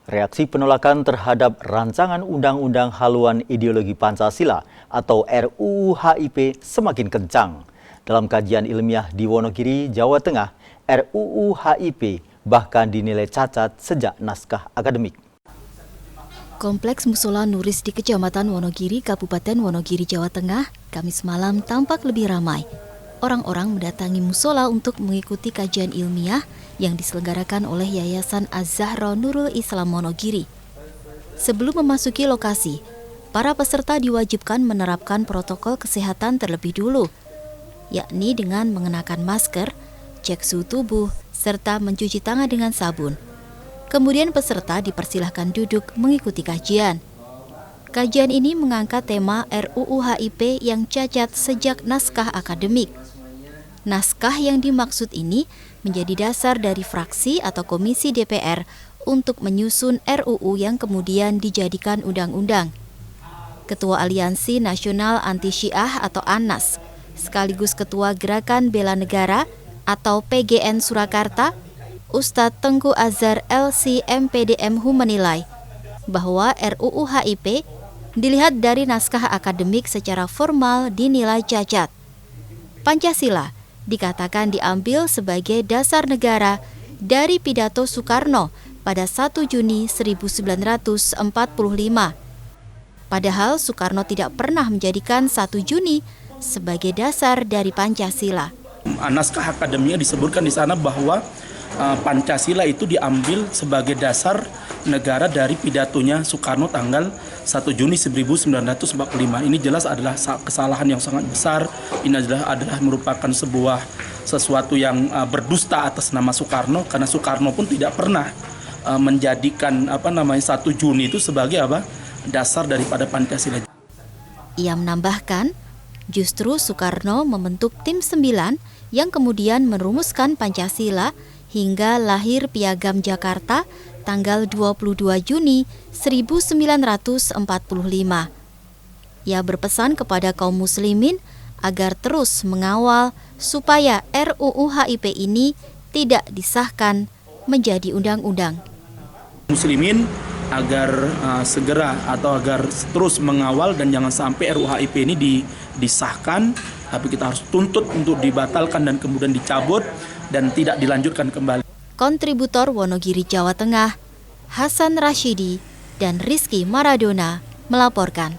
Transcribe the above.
Reaksi penolakan terhadap rancangan Undang-Undang Haluan Ideologi Pancasila atau RUU HIP semakin kencang. Dalam kajian ilmiah di Wonogiri, Jawa Tengah, RUU HIP bahkan dinilai cacat sejak naskah akademik. Kompleks Musola Nuris di Kecamatan Wonogiri, Kabupaten Wonogiri, Jawa Tengah, Kamis malam tampak lebih ramai. Orang-orang mendatangi musola untuk mengikuti kajian ilmiah yang diselenggarakan oleh Yayasan Az-Zahra Nurul Islam Wonogiri. Sebelum memasuki lokasi, para peserta diwajibkan menerapkan protokol kesehatan terlebih dulu, yakni dengan mengenakan masker, cek suhu tubuh, serta mencuci tangan dengan sabun. Kemudian peserta dipersilahkan duduk mengikuti kajian. Kajian ini mengangkat tema RUU HIP yang cacat sejak naskah akademik. Naskah yang dimaksud ini menjadi dasar dari fraksi atau komisi DPR untuk menyusun RUU yang kemudian dijadikan undang-undang. Ketua Aliansi Nasional Anti Syiah atau ANAS, sekaligus Ketua Gerakan Bela Negara atau PGN Surakarta, Ustadz Tengku Azhar LC MPDMHU menilai bahwa RUU HIP dilihat dari naskah akademik secara formal dinilai cacat. Pancasila dikatakan diambil sebagai dasar negara dari pidato Soekarno pada 1 Juni 1945. Padahal Soekarno tidak pernah menjadikan 1 Juni sebagai dasar dari Pancasila. Naskah akademiknya disebutkan di sana bahwa Pancasila itu diambil sebagai dasar negara dari pidatonya Soekarno tanggal 1 Juni 1945. Ini jelas adalah kesalahan yang sangat besar. Ini adalah merupakan sesuatu yang berdusta atas nama Soekarno, karena Soekarno pun tidak pernah menjadikan 1 Juni itu sebagai dasar daripada Pancasila. Ia menambahkan, justru Soekarno membentuk tim 9 yang kemudian merumuskan Pancasila hingga lahir Piagam Jakarta tanggal 22 Juni 1945. Ia berpesan kepada kaum muslimin agar terus mengawal supaya RUU HIP ini tidak disahkan menjadi undang-undang. Muslimin agar segera atau agar terus mengawal dan jangan sampai RUU HIP ini disahkan, tapi kita harus tuntut untuk dibatalkan dan kemudian dicabut dan tidak dilanjutkan kembali. Kontributor Wonogiri, Jawa Tengah, Hasan Rashidi dan Rizky Maradona melaporkan.